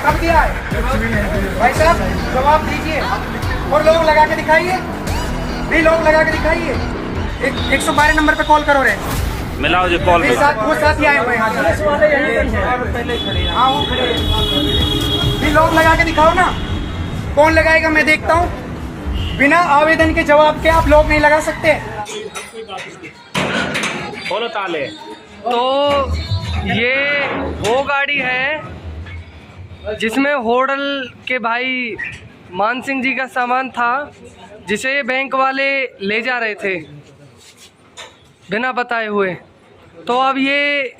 कब दिया है भाई साहब? जवाब दीजिए और लोग लगा के दिखाइए, भी लोग लगा के दिखाइए। 112 नंबर पे कॉल करो रे, मिलाओ जी कॉल में। वो साथी आए हुए हैं, हाँ वो खड़े हैं। भी लोग लगा के दिखाओ ना, कौन लगाएगा मैं देखता हूँ। बिना आवेदन के जवाब के आप लोग नहीं लगा सकते। खोलो ताले। तो ये वो गाड़ी है जिसमें होटल के भाई मान सिंह जी का सामान था, जिसे बैंक वाले ले जा रहे थे बिना बताए हुए। तो अब ये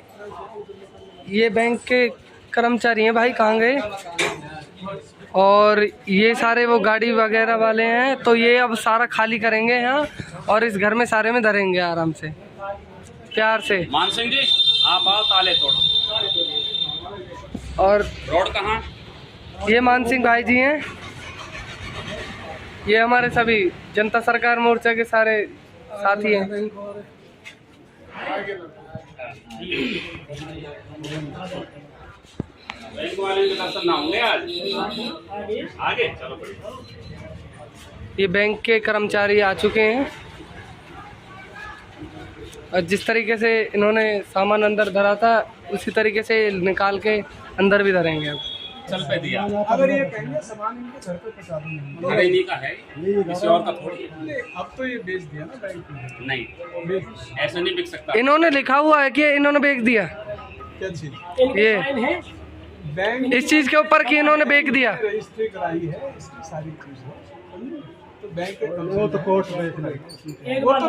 बैंक के कर्मचारी हैं भाई, कहाँ गए? और ये सारे वो गाड़ी वगैरह वाले हैं। तो ये अब सारा खाली करेंगे यहाँ और इस घर में सारे में धरेंगे आराम से, प्यार से। मान सिंह जी आप आओ, ताले तोड़ो। और रोड कहाँ? ये मान सिंह भाई जी हैं, ये हमारे सभी जनता सरकार मोर्चा के सारे साथी हैं। बैंक वाले के दर्शन ना होंगे आज आगे चलो। ये बैंक के कर्मचारी आ चुके हैं और जिस तरीके से इन्होंने सामान अंदर धरा था उसी तरीके से निकाल के अंदर भी धरेंगे। अब चल पे दिया। अगर ये कहेंगे सामान इनके घर पे पहुंचा दूंगा, अरे इन्हीं का है, किसी और का थोड़ी है। अब तो ये बेच दिया ना बैंक में। नहीं ऐसे नहीं बिक सकता। इन्होंने लिखा हुआ है कि इन्होंने बेच दिया, क्या चीज? ये बैंक इस चीज के ऊपर कि इन्होंने बेच दिया। रजिस्ट्री कराई है, इसकी सारी चीज है। तो बैंक के वो तो कोर्ट में एक बात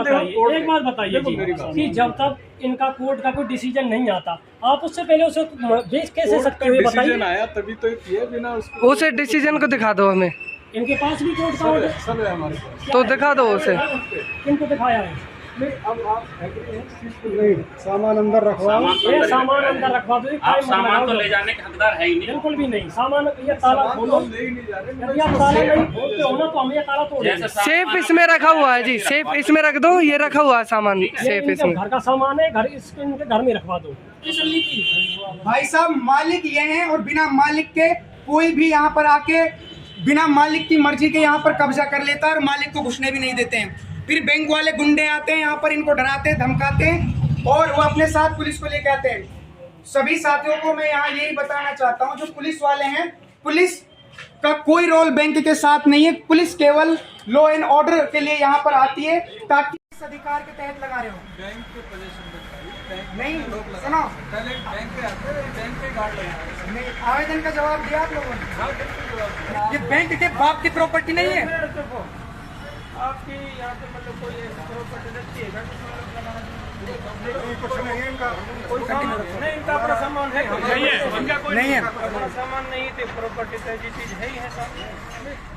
बताइए जी कि जब तक इनका कोर्ट का कोई डिसीजन नहीं आता, आप उससे पहले उसे बेच कैसे सकते हो? डिसीजन आया तभी तो ये किया, बिना उसको। उसे डिसीजन को दिखा दो हमें। इनके पास भी कोर्ट का ऑर्डर सब है हमारे पास। तो दिखा दो उसे। इनको दिखाया है। नहीं, अब आप एग्री हैं इस चीज को? नहीं, सामान अंदर रखवा। ये सामान अंदर रखवा दो। आप सामान तो ले जाने के हकदार है ही नहीं। बिल्कुल भी नहीं। सामान ये ताला खोलो, ले ही नहीं जा रहे। यदि आप ताला नहीं खोलते हो ना तो हम ये ताला तोड़ेंगे। सेफ इसमें रखा हुआ है जी, सेफ इसमें रख दो। ये रखा हुआ है सामान सेफ इसमें। घर का सामान है, घर इसके इनके घर में रखवा दो। भाई साहब मालिक ये हैं और बिना मालिक के कोई भी यहाँ पर आके बिना मालिक की मर्जी के यहाँ पर कब्जा कर लेता है और मालिक को घुसने भी नहीं देते हैं। फिर बैंक वाले गुंडे आते हैं यहाँ पर, इनको डराते हैं, धमकाते हैं और वो अपने साथ पुलिस को लेके आते हैं। सभी साथियों को मैं यहाँ यही बताना चाहता हूँ, जो पुलिस वाले हैं, पुलिस का कोई रोल बैंक के साथ नहीं है। पुलिस केवल लॉ एंड ऑर्डर के लिए यहाँ पर आती है, ताकि इस अधिकार के तहत लगा रहे हो। बैंक के पोजीशन नहीं सुनो, पहले बैंक पे आते हैं, बैंक पे गार्ड लगा। नहीं, आवेदन का जवाब दिया आप लोगों ने। ये बैंक के बाप की प्रॉपर्टी नहीं है। आपकी यहाँ पे मतलब कोई प्रॉपर्टी रखती है? नहीं, इनका अपना सामान है। इनका कोई नहीं है। अपना सामान नहीं थे, प्रॉपर्टी तो ऐसी चीज है ही है सर।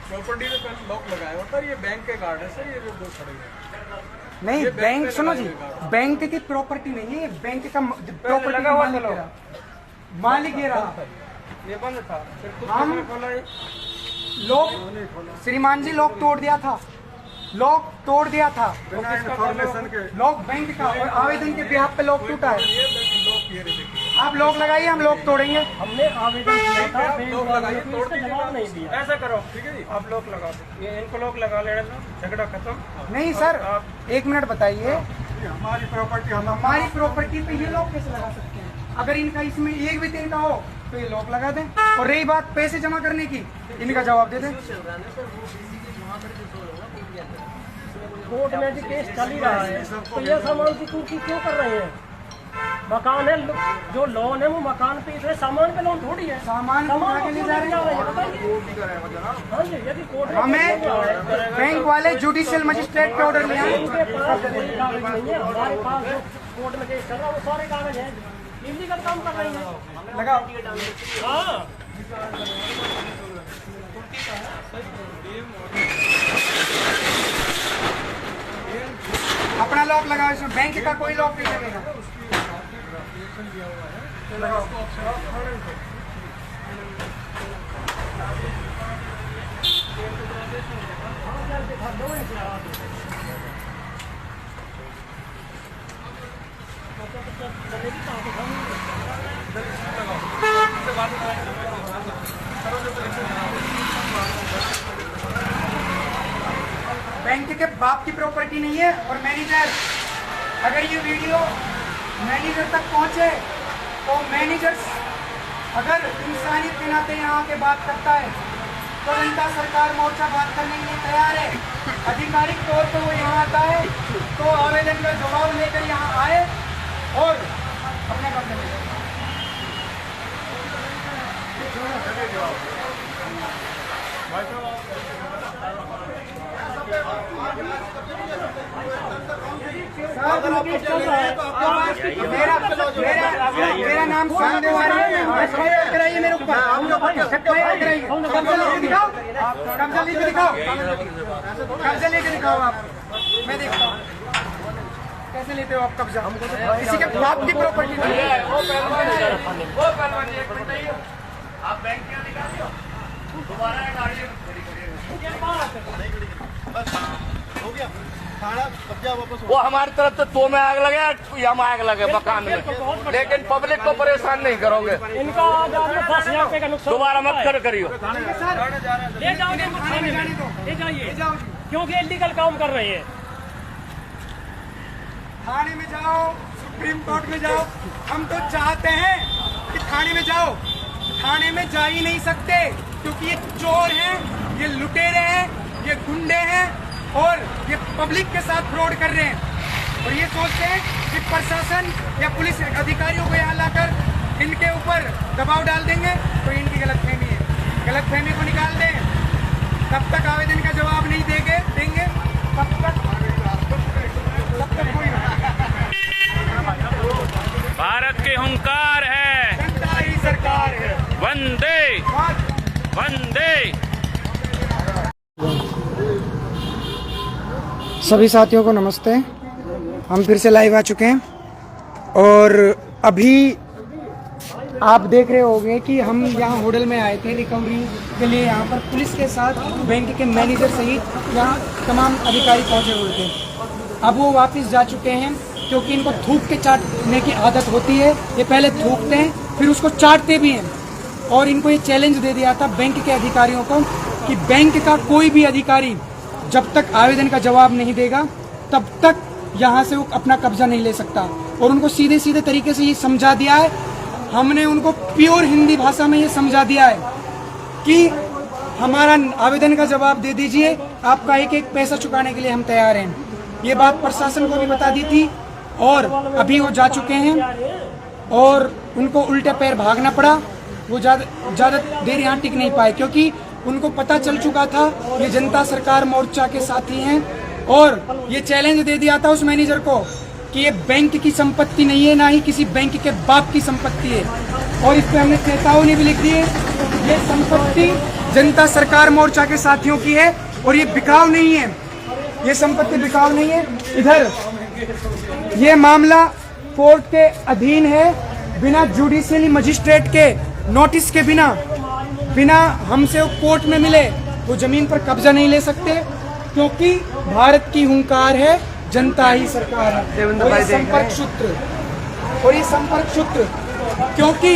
प्रॉपर्टी में पहले लॉक लगाया होता है। ये बैंक के गार्ड है सर, ये जो दो खड़े हैं। नहीं, बैंक सुनो जी, बैंक की प्रॉपर्टी नहीं है, बैंक का प्रॉपर्टी लगा हुआ मालिक ये रहा। ये बंद था, फिर कुछ हम खोला। लोग श्रीमान जी लॉक तोड़ दिया था, लॉक तोड़ दिया था। लॉक बैंक का और आवेदन के बिहाफ पे लॉक टूटा है। आप लॉक लगाइए, हम लॉक तोड़ेंगे। हमने आवेदन किया था, बैंक वाले ने इसका जवाब नहीं दिया। ऐसा करो, ठीक है जी, आप लॉक लगा दो। ये इनको लॉक लगा लेने दो, झगड़ा खत्म। नहीं सर, एक मिनट बताइए, हमारी प्रॉपर्टी हमारी प्रॉपर्टी पे ये लॉक कैसे लगा सकते हैं? अगर इनका इसमें एक भी दिन का हो तो ये लॉक लगा दें। और रही बात पैसे जमा करने की, इनका जवाब दे दें। कोर्ट में भी केस चल ही रहा है, तो ये सामान की कुर्सी क्यों कर रहे हैं? मकान है, जो लोन है वो मकान पे है, सामान पे लोन थोड़ी है। सामान उठा के ले जा रहे हैं। हाँ जी, यदि कोर्ट में हमें बैंक वाले जुडिशियल मजिस्ट्रेट के ऑर्डर में उनके पास कोई कागज नहीं है। हमारे पास जो कोर्ट में केस चल रहा है वो सारे कागज हैं, इलीगल काम कर रहे हैं। लगाओ। हाँ, अपना लॉक लगाओ, इसमें बैंक का कोई लॉक नहीं लगेगा। लगाओ। के बाप की प्रॉपर्टी नहीं है। और मैनेजर, अगर ये वीडियो मैनेजर तक पहुंचे तो मैनेजर अगर इंसानियत के नाते यहाँ आके बात करता है तो जनता सरकार मोर्चा बात करने के लिए तैयार है। आधिकारिक तौर पर वो यहाँ आता है तो आवेदन का जवाब लेकर यहाँ आए और अपने कब्जे में ले। मेरा नाम कराइए मेरे ऊपर, कब्जा लेके दिखाओ, कब्जा लेके दिखाओ आप, मैं देखता हूँ कैसे लेते हो आप कब्जा। किसी के बाप की प्रॉपर्टी नहीं है। आप बैंक क्या निकालिए दोबारा हो गया थाना कब्जा वापस। वो हमारी तरफ से तो में आग लगे, हम आग लगे मकान में, लेकिन पब्लिक को परेशान नहीं करोगे। इनका 10,000 रुपए का नुकसान दोबारा मत करियो। ले जाइए क्योंकि इलीगल काम कर रहे हैं। थाने में जाओ, सुप्रीम कोर्ट में जाओ, हम तो चाहते हैं कि थाने में जाओ, थाने में जा ही नहीं सकते क्योंकि ये चोर हैं, ये लुटेरे हैं, ये गुंडे हैं और ये पब्लिक के साथ फ्रॉड कर रहे हैं। और ये सोचते हैं कि प्रशासन या पुलिस अधिकारियों को यहाँ लाकर इनके ऊपर दबाव डाल देंगे, तो इनकी गलतफहमी है। गलतफहमी को निकाल दें, तब तक आवेदन का जवाब नहीं देंगे तब तक कोई भारत के हुंकार है, जनता ही सरकार है। वंदे वंदे। सभी साथियों को नमस्ते। हम फिर से लाइव आ चुके हैं और अभी आप देख रहे होंगे कि हम यहाँ होटल में आए थे रिकवरी के लिए। यहाँ पर पुलिस के साथ बैंक के मैनेजर सहित यहाँ तमाम अधिकारी पहुँचे हुए थे। अब वो वापस जा चुके हैं क्योंकि इनको थूक के चाटने की आदत होती है। ये पहले थूकते हैं फिर उसको चाटते भी हैं। और इनको ये चैलेंज दे दिया था बैंक के अधिकारियों को कि बैंक का कोई भी अधिकारी जब तक आवेदन का जवाब नहीं देगा तब तक यहाँ से वो अपना कब्जा नहीं ले सकता। और उनको सीधे सीधे तरीके से ये समझा दिया है, हमने उनको प्योर हिंदी भाषा में ये समझा दिया है कि हमारा आवेदन का जवाब दे दीजिए, आपका एक एक पैसा चुकाने के लिए हम तैयार हैं। ये बात प्रशासन को भी बता दी थी और अभी वो जा चुके हैं और उनको उल्टे पैर भागना पड़ा। वो ज़्यादा देर यहाँ टिक नहीं पाए क्योंकि उनको पता चल चुका था ये जनता सरकार मोर्चा के साथी हैं। और ये चैलेंज दे दिया था उस मैनेजर को कि ये बैंक की संपत्ति नहीं है, ना ही किसी बैंक के बाप की संपत्ति है। और इस पर हमने चेतावनी भी लिख दी है, ये संपत्ति जनता सरकार मोर्चा के साथियों की है और ये बिकाऊ नहीं है, ये संपत्ति बिकाऊ नहीं है। इधर ये मामला कोर्ट के अधीन है, बिना जुडिशियल मजिस्ट्रेट के नोटिस के बिना हमसे वो कोर्ट में मिले वो जमीन पर कब्जा नहीं ले सकते क्योंकि भारत की हुंकार है, जनता ही सरकार है। और ये संपर्क सूत्र क्योंकि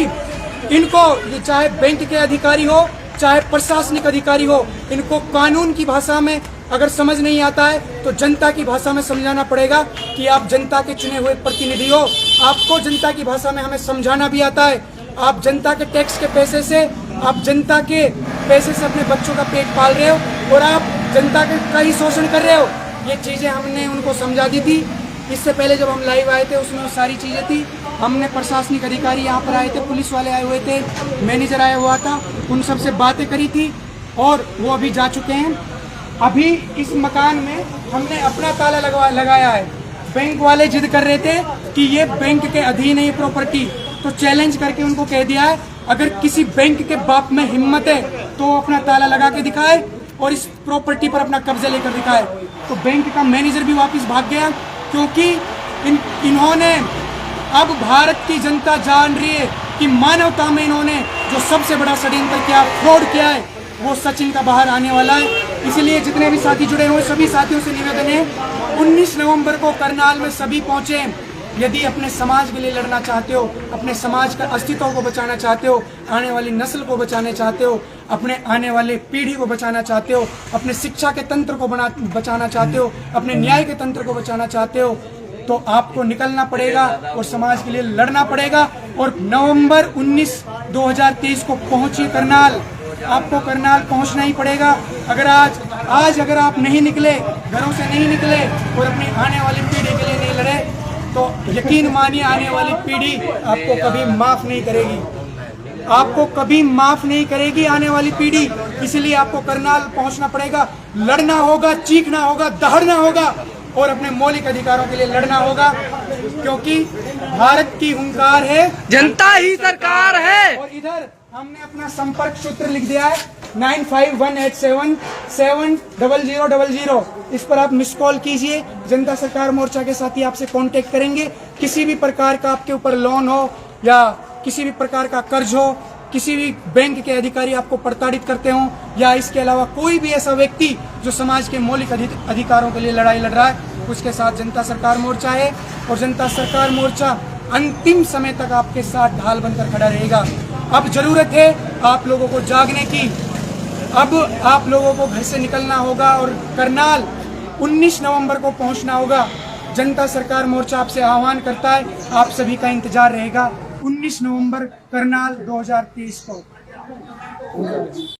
इनको ये चाहे बैंक के अधिकारी हो चाहे प्रशासनिक अधिकारी हो, इनको कानून की भाषा में अगर समझ नहीं आता है तो जनता की भाषा में समझाना पड़ेगा कि आप जनता के चुने हुए प्रतिनिधि हो। आपको जनता की भाषा में हमें समझाना भी आता है। आप जनता के टैक्स के पैसे से, आप जनता के पैसे से अपने बच्चों का पेट पाल रहे हो और आप जनता का ही शोषण कर रहे हो। ये चीज़ें हमने उनको समझा दी थी। इससे पहले जब हम लाइव आए थे उसमें वो सारी चीज़ें थी। हमने प्रशासनिक अधिकारी यहाँ पर आए थे, पुलिस वाले आए हुए थे, मैनेजर आया हुआ था, उन सब से बातें करी थी और वो अभी जा चुके हैं। अभी इस मकान में हमने अपना ताला लगाया है। बैंक वाले जिद कर रहे थे कि ये बैंक के अधीन है ये प्रॉपर्टी, तो चैलेंज करके उनको कह दिया है अगर किसी बैंक के बाप में हिम्मत है तो वो अपना ताला लगा के दिखाए और इस प्रॉपर्टी पर अपना कब्जा लेकर दिखाए। तो बैंक का मैनेजर भी वापस भाग गया क्योंकि इन्होंने अब भारत की जनता जान रही है कि मानवता में इन्होंने जो सबसे बड़ा षड्यंत्र किया, फ्रॉड किया है, वो सच इनका बाहर आने वाला है। इसलिए जितने भी साथी जुड़े हुए सभी साथियों से निवेदन है 19 नवंबर को करनाल में सभी पहुंचे यदि अपने समाज के लिए लड़ना चाहते हो, अपने समाज का अस्तित्व को बचाना चाहते हो, आने वाली नस्ल को बचाना चाहते हो, अपने आने वाले पीढ़ी को बचाना चाहते हो, अपने शिक्षा के तंत्र को बचाना चाहते हो, अपने न्याय के तंत्र को बचाना चाहते हो, तो आपको निकलना पड़ेगा और समाज के लिए लड़ना पड़ेगा। और नवंबर 19, 2023 को पहुंचिए करनाल, आपको करनाल पहुंचना ही पड़ेगा। अगर आज अगर आप नहीं निकले, घरों से नहीं निकले और अपनी आने वाली पीढ़ी के लिए नहीं लड़े, तो यकीन मानिए आने वाली पीढ़ी आपको कभी माफ नहीं करेगी, आपको कभी माफ नहीं करेगी आने वाली पीढ़ी। इसलिए आपको करनाल पहुंचना पड़ेगा, लड़ना होगा, चीखना होगा, दहाड़ना होगा और अपने मौलिक अधिकारों के लिए लड़ना होगा, क्योंकि भारत की हुंकार है, जनता ही सरकार है। और इधर हमने अपना संपर्क सूत्र लिख दिया है 9518770000। इस पर आप मिस कॉल कीजिए, जनता सरकार मोर्चा के साथी आपसे कांटेक्ट करेंगे। किसी भी प्रकार का आपके ऊपर लोन हो या किसी भी प्रकार का कर्ज हो, किसी भी बैंक के अधिकारी आपको प्रताड़ित करते हो, या इसके अलावा कोई भी ऐसा व्यक्ति जो समाज के मौलिक अधिकारों के लिए लड़ाई लड़ रहा है, उसके साथ जनता सरकार मोर्चा है। और जनता सरकार मोर्चा अंतिम समय तक आपके साथ ढाल बनकर खड़ा रहेगा। अब जरूरत है आप लोगों को जागने की, अब आप लोगों को घर से निकलना होगा और करनाल 19 नवंबर को पहुंचना होगा। जनता सरकार मोर्चा आपसे आह्वान करता है, आप सभी का इंतजार रहेगा 19 नवंबर करनाल 2023 को।